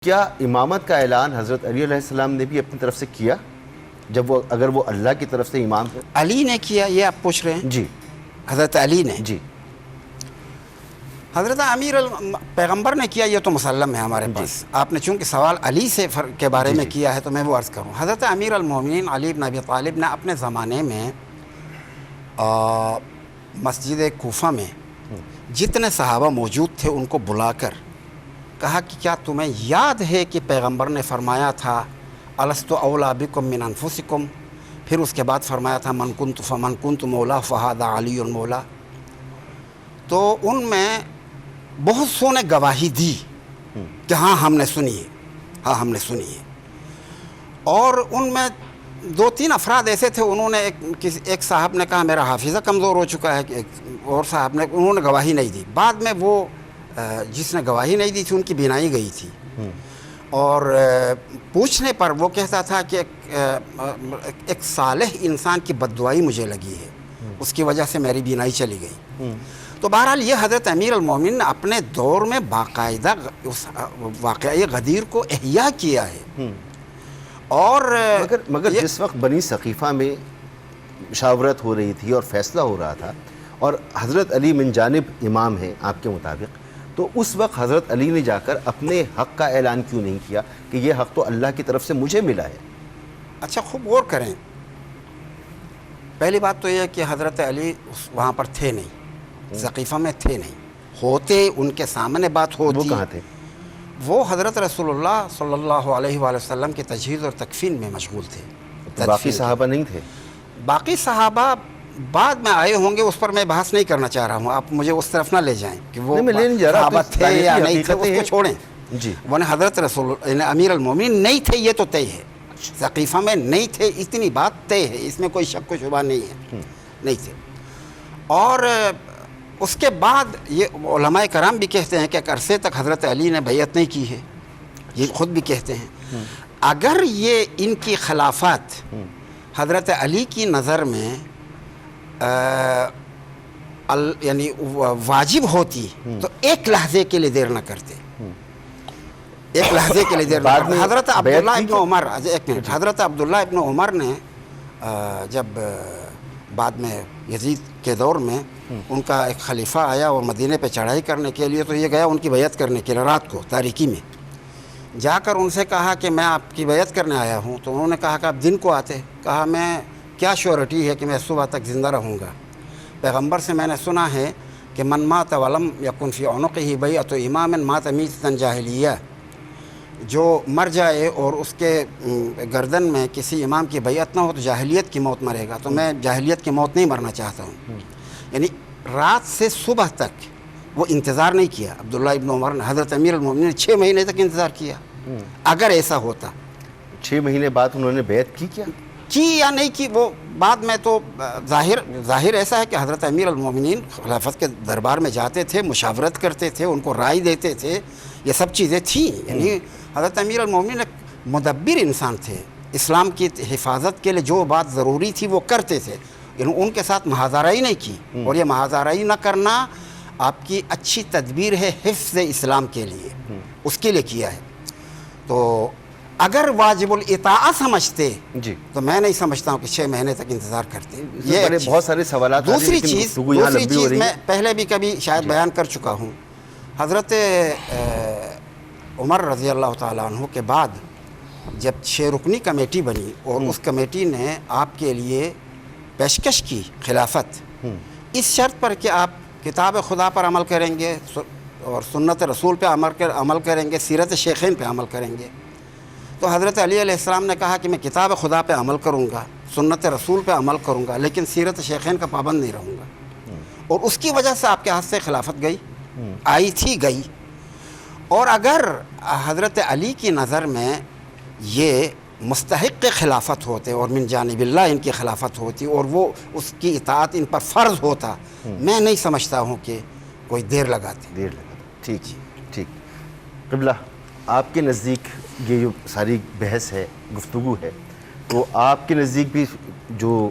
کیا امامت کا اعلان حضرت علی علیہ السلام نے بھی اپنی طرف سے کیا جب اگر وہ اللہ کی طرف سے امام ہے؟ علی نے کیا یہ آپ پوچھ رہے ہیں؟ جی حضرت علی نے جی حضرت پیغمبر نے کیا، یہ تو مسلم ہے ہمارے پاس۔ آپ نے چونکہ سوال علی سے کے بارے میں کیا ہے تو میں وہ عرض کروں۔ حضرت امیر المومنین علی بن ابی طالب نے اپنے زمانے میں مسجد کوفہ میں جتنے صحابہ موجود تھے ان کو بلا کر کہا کہ کیا تمہیں یاد ہے کہ پیغمبر نے فرمایا تھا الست اولا بکم من انفسکم، پھر اس کے بعد فرمایا تھا من کنت فمن کنت مولا فہذا علی المولا۔ تو ان میں بہت سو نے گواہی دی کہ ہاں ہم نے سنی ہے، ہاں ہم نے سنی ہے۔ اور ان میں دو تین افراد ایسے تھے، انہوں نے ایک صاحب نے کہا میرا حافظہ کمزور ہو چکا ہے، اور صاحب نے انہوں نے گواہی نہیں دی۔ بعد میں وہ جس نے گواہی نہیں دی تھی ان کی بینائی گئی تھی، اور پوچھنے پر وہ کہتا تھا کہ ایک صالح انسان کی بددعائی مجھے لگی ہے، اس کی وجہ سے میری بینائی چلی گئی۔ تو بہرحال یہ حضرت امیر المومنین نے اپنے دور میں باقاعدہ اس واقعہ غدیر کو احیاء کیا ہے۔ اور مگر جس وقت بنی ثقیفہ میں مشاورت ہو رہی تھی اور فیصلہ ہو رہا تھا اور حضرت علی من جانب امام ہیں آپ کے مطابق، تو اس وقت حضرت علی نے جا کر اپنے حق کا اعلان کیوں نہیں کیا کہ یہ حق تو اللہ کی طرف سے مجھے ملا ہے؟ اچھا خوب غور کریں، پہلی بات تو یہ ہے کہ حضرت علی وہاں پر تھے نہیں، ثقیفہ میں تھے نہیں، ہوتے ان کے سامنے بات ہوتی۔ وہ کہاں تھے؟ وہ حضرت رسول اللہ صلی اللہ علیہ وآلہ وسلم کے تجہیز اور تکفین میں مشغول تھے۔ باقی صحابہ نہیں تھے؟ باقی صحابہ بعد میں آئے ہوں گے، اس پر میں بحث نہیں کرنا چاہ رہا ہوں، آپ مجھے اس طرف نہ لے جائیں کہ وہ صحابہ تھے یا نہیں تھے، اس کو چھوڑیں۔ جی وہ حضرت رسول امیر المومنین نہیں تھے، یہ تو طے ہے، ثقیفہ میں نہیں تھے، اتنی بات طے ہے، اس میں کوئی شک و شبہ نہیں ہے، نہیں تھے۔ اور اس کے بعد یہ علماء کرام بھی کہتے ہیں کہ ایک عرصے تک حضرت علی نے بیعت نہیں کی ہے، یہ خود بھی کہتے ہیں۔ اگر یہ ان کی خلافات حضرت علی کی نظر میں یعنی واجب ہوتی تو ایک لحظے کے لیے دیر نہ کرتے، ایک لحظے کے لیے دیر نہ کرتے۔ حضرت عبداللہ ابن عمر، ایک منٹ، حضرت عبداللہ ابن عمر نے جب بعد میں یزید کے دور میں ان کا ایک خلیفہ آیا اور مدینے پہ چڑھائی کرنے کے لیے، تو یہ گیا ان کی بیعت کرنے کے لیے رات کو تاریکی میں، جا کر ان سے کہا کہ میں آپ کی بیعت کرنے آیا ہوں۔ تو انہوں نے کہا کہ آپ دن کو آتے؟ کہا میں کیا شیورٹی ہے کہ میں صبح تک زندہ رہوں گا؟ پیغمبر سے میں نے سنا ہے کہ من مات ولم یکن فی عنقہ بیعۃ امام مات میتۃ جاہلیہ، جو مر جائے اور اس کے گردن میں کسی امام کی بیعت نہ ہو تو جاہلیت کی موت مرے گا، تو میں جاہلیت کی موت نہیں مرنا چاہتا ہوں۔ یعنی رات سے صبح تک وہ انتظار نہیں کیا عبداللہ ابن عمر نے، حضرت امیر المومنین نے 6 مہینے تک انتظار کیا۔ اگر ایسا ہوتا 6 مہینے بعد انہوں نے بیعت کی کی یا نہیں کی، وہ بعد میں تو ظاہر ایسا ہے کہ حضرت امیر المومنین خلافت کے دربار میں جاتے تھے، مشاورت کرتے تھے، ان کو رائے دیتے تھے، یہ سب چیزیں تھیں۔ یعنی حضرت امیر المومنین ایک مدبر انسان تھے، اسلام کی حفاظت کے لیے جو بات ضروری تھی وہ کرتے تھے، یعنی ان کے ساتھ محاذرائی نہیں کی، اور یہ محاذرائی نہ کرنا آپ کی اچھی تدبیر ہے حفظ اسلام کے لیے، اس کے لیے کیا ہے۔ تو اگر واجب الاطاعہ سمجھتے جی تو میں نہیں سمجھتا ہوں کہ 6 مہینے تک انتظار کرتے۔ یہ بہت سارے سوالات۔ دوسری چیز میں پہلے بھی کبھی شاید بیان کر چکا ہوں، حضرت عمر رضی اللہ تعالیٰ عنہ کے بعد جب 6 رکنی کمیٹی بنی اور اس کمیٹی نے آپ کے لیے پیشکش کی خلافت، اس شرط پر کہ آپ کتاب خدا پر عمل کریں گے اور سنت رسول پہ عمل کریں گے، سیرت شیخین پہ عمل کریں گے، تو حضرت علی علیہ السلام نے کہا کہ میں کتاب خدا پہ عمل کروں گا، سنت رسول پہ عمل کروں گا، لیکن سیرت شیخین کا پابند نہیں رہوں گا۔ اور اس کی وجہ سے آپ کے ہاتھ سے خلافت گئی، آئی تھی گئی۔ اور اگر حضرت علی کی نظر میں یہ مستحق خلافت ہوتے اور من جانب اللہ ان کی خلافت ہوتی اور وہ اس کی اطاعت ان پر فرض ہوتا، میں نہیں سمجھتا ہوں کہ کوئی دیر لگاتے۔ ٹھیک ٹھیک۔ قبلہ آپ کے نزدیک یہ جو ساری بحث ہے، گفتگو ہے، تو آپ کے نزدیک بھی جو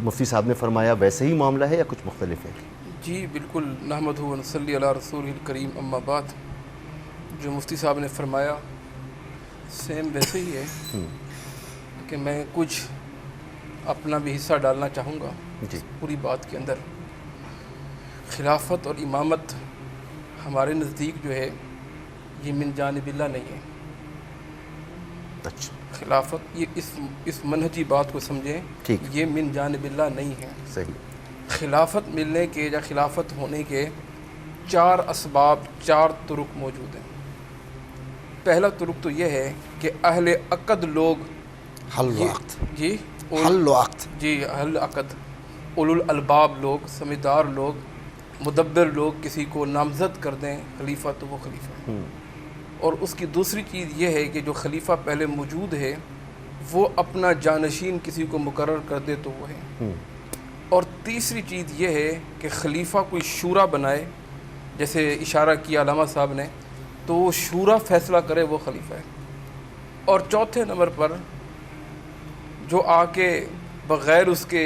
مفتی صاحب نے فرمایا ویسے ہی معاملہ ہے یا کچھ مختلف ہے؟ جی بالکل، نحمدہ و نصلی علی رسولہ الکریم، اما بعد۔ جو مفتی صاحب نے فرمایا سیم ویسے ہی ہے کہ میں کچھ اپنا بھی حصہ ڈالنا چاہوں گا جی پوری بات کے اندر. خلافت اور امامت ہمارے نزدیک جو ہے یہ من جانب اللہ نہیں ہے. اچھا خلافت یہ اس منہجی بات کو سمجھیں, ٹھیک. یہ من جانب اللہ نہیں ہے. صحیح. خلافت ملنے کے یا خلافت ہونے کے 4 اسباب 4 طرق موجود ہیں. پہلا طرق تو یہ ہے کہ اہل عقد لوگ حل وقت جی حل وقت جی اہل عقد اولو الالباب لوگ, سمجھدار لوگ, مدبر لوگ کسی کو نامزد کر دیں خلیفہ تو وہ خلیفہ ہے. اور اس کی دوسری چیز یہ ہے کہ جو خلیفہ پہلے موجود ہے وہ اپنا جانشین کسی کو مقرر کر دے تو وہ ہے. اور تیسری چیز یہ ہے کہ خلیفہ کوئی شورا بنائے, جیسے اشارہ کیا علامہ صاحب نے, تو وہ شورا فیصلہ کرے وہ خلیفہ ہے. اور چوتھے نمبر پر جو آ کے بغیر اس کے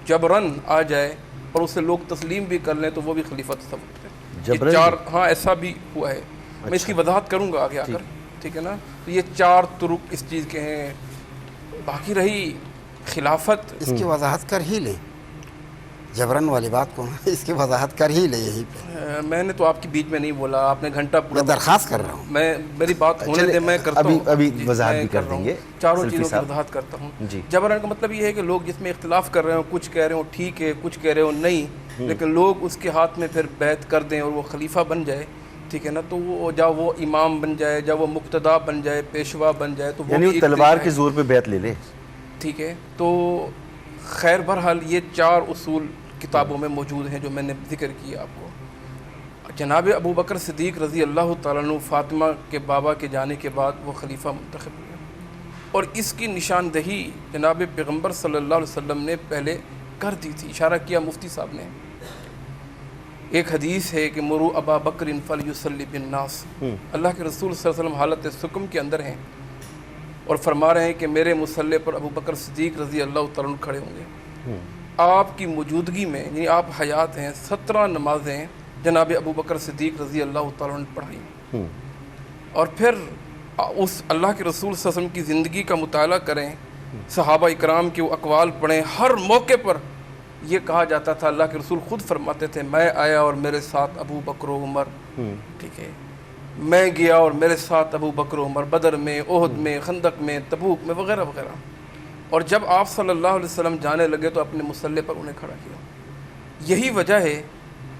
جبرن آ جائے اور اسے لوگ تسلیم بھی کر لیں تو وہ بھی خلیفہ تصور کرتے ہیں. جبرن یہ 4 ہاں ایسا بھی ہوا ہے. میں اس کی وضاحت کروں گا آگے آ کر, ٹھیک ہے نا. تو یہ 4 طرق اس چیز کے ہیں. باقی رہی خلافت, اس کی وضاحت کر ہی لیں, جبرن والی بات کو اس کی وضاحت کر ہی لیں. یہی پہ میں نے تو آپ کے بیچ میں نہیں بولا, آپ نے گھنٹہ پورا میں درخواست کر رہا ہوں. میری بات ہونے دے, میں کرتا ہوں. ابھی جی, وضاحت میں بھی کر رہا ہوں. دیں گے. چاروں سلفی چیزوں کی صاحب. وضاحت کرتا ہوں. جی. جبران کا مطلب یہ ہے کہ لوگ جس میں اختلاف کر رہے ہوں, کچھ کہہ رہے ہوں ٹھیک ہے, کچھ کہہ رہے ہوں نہیں, لیکن لوگ اس کے ہاتھ میں پھر بیعت کر دیں اور وہ خلیفہ بن جائے, ٹھیک ہے نا. تو وہ جب وہ امام بن جائے, جب وہ مقتدا بن جائے, پیشوا بن جائے, تو یعنی وہ تلوار کے زور پہ بیعت لے لے. ٹھیک ہے. تو خیر بہرحال یہ 4 اصول کتابوں میں موجود ہیں جو میں نے ذکر کیا آپ کو. جناب ابو بکر صدیق رضی اللہ تعالیٰ عنہ فاطمہ کے بابا کے جانے کے بعد وہ خلیفہ منتخب ہوئے, اور اس کی نشاندہی جناب پیغمبر صلی اللہ علیہ وسلم نے پہلے کر دی تھی. اشارہ کیا مفتی صاحب نے. ایک حدیث ہے کہ مرو ابا بکر فلیصلی بالناس, اللہ کے رسول صلی اللہ علیہ وسلم حالت سکم کے اندر ہیں اور فرما رہے ہیں کہ میرے مصلی پر ابو بکر صدیق رضی اللہ تعالیٰ عنہ کھڑے ہوں گے. آپ کی موجودگی میں, یعنی آپ حیات ہیں, 17 نمازیں جناب ابو بکر صدیق رضی اللہ تعالیٰ عنہ نے پڑھائیں. اور پھر اس اللہ کے رسول صلی اللہ علیہ وسلم کی زندگی کا مطالعہ کریں, صحابہ اکرام کے وہ اقوال پڑھیں. ہر موقع پر یہ کہا جاتا تھا, اللہ کے رسول خود فرماتے تھے, میں آیا اور میرے ساتھ ابو بکر و عمر, ٹھیک ہے, میں گیا اور میرے ساتھ ابو بکر و عمر, بدر میں, احد میں, خندق میں, تبوک میں, وغیرہ وغیرہ. اور جب آپ صلی اللہ علیہ وسلم جانے لگے تو اپنے مصلی پر انہیں کھڑا کیا. یہی وجہ ہے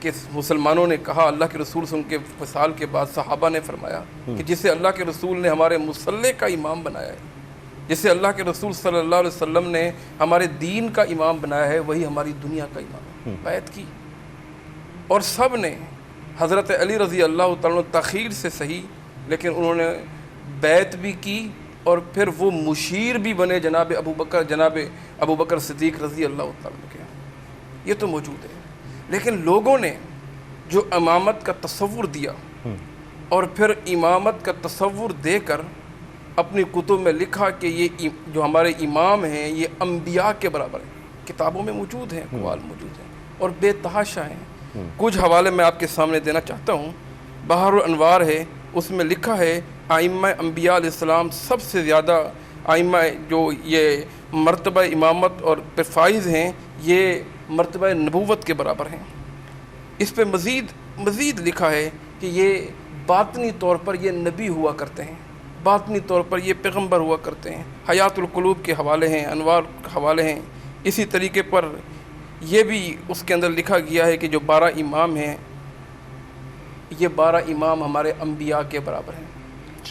کہ مسلمانوں نے کہا, اللہ کے رسول سے ان کے وصال کے بعد صحابہ نے فرمایا کہ جسے اللہ کے رسول نے ہمارے مصلی کا امام بنایا ہے, جسے اللہ کے رسول صلی اللہ علیہ وسلم نے ہمارے دین کا امام بنایا ہے, وہی ہماری دنیا کا امام ہے. بیعت کی, اور سب نے حضرت علی رضی اللہ تعالیٰ تاخیر سے صحیح, لیکن انہوں نے بیعت بھی کی اور پھر وہ مشیر بھی بنے جناب ابو بکر صدیق رضی اللہ تعالیٰ کے. یہ تو موجود ہے. لیکن لوگوں نے جو امامت کا تصور دیا اور پھر امامت کا تصور دے کر اپنی کتب میں لکھا کہ یہ جو ہمارے امام ہیں یہ انبیاء کے برابر ہیں. کتابوں میں موجود ہیں, اقوال موجود ہیں اور بے تحاشا ہیں. کچھ حوالے میں آپ کے سامنے دینا چاہتا ہوں. بحر الانوار ہے, اس میں لکھا ہے ائمہ انبیاء علیہ السلام سب سے زیادہ ائمہ جو یہ مرتبہ امامت اور فائز ہیں, یہ مرتبہ نبوت کے برابر ہیں. اس پہ مزید لکھا ہے کہ یہ باطنی طور پر یہ نبی ہوا کرتے ہیں, باطنی طور پر یہ پیغمبر ہوا کرتے ہیں. حیات القلوب کے حوالے ہیں, انوار کے حوالے ہیں. اسی طریقے پر یہ بھی اس کے اندر لکھا گیا ہے کہ جو 12 امام ہیں, یہ 12 امام ہمارے انبیاء کے برابر ہیں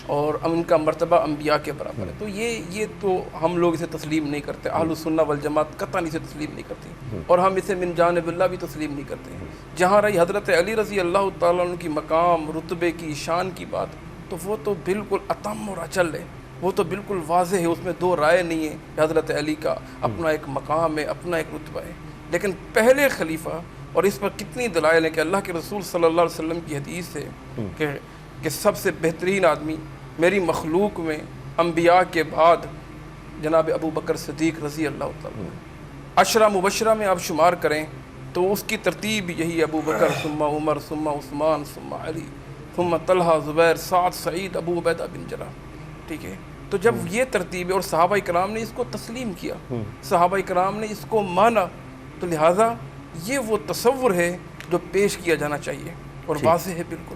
اور ان کا مرتبہ انبیاء کے برابر ہے. تو یہ تو ہم لوگ اسے تسلیم نہیں کرتے. اہل السنہ والجماعت قطعاً اسے تسلیم نہیں کرتے, اور ہم اسے من جانب اللہ بھی تسلیم نہیں کرتے. جہاں رہی حضرت علی رضی اللہ تعالیٰ عنہ کی مقام, رتبے کی, شان کی بات, تو وہ تو بالکل اتم اور اچل ہے, وہ تو بالکل واضح ہے, اس میں 2 رائے نہیں ہے کہ حضرت علی کا اپنا ایک مقام ہے, اپنا ایک رتبہ ہے. لیکن پہلے خلیفہ, اور اس پر کتنی دلائل ہیں کہ اللہ کے رسول صلی اللہ علیہ وسلم کی حدیث ہے کہ سب سے بہترین آدمی میری مخلوق میں انبیاء کے بعد جناب ابو بکر صدیق رضی اللہ تعالیٰ. عشرہ مبشرہ میں آپ شمار کریں تو اس کی ترتیب یہی, ابو بکر ثم عمر ثم عثمان ثم علی. ثم طلحہ زبیر سعد سعید ابو عبیدہ بن جراح. ٹھیک ہے, تو جب یہ ترتیب ہے اور صحابہ کرام نے اس کو تسلیم کیا, صحابہ کرام نے اس کو مانا, تو لہٰذا یہ وہ تصور ہے جو پیش کیا جانا چاہیے اور واضح ہے بالکل.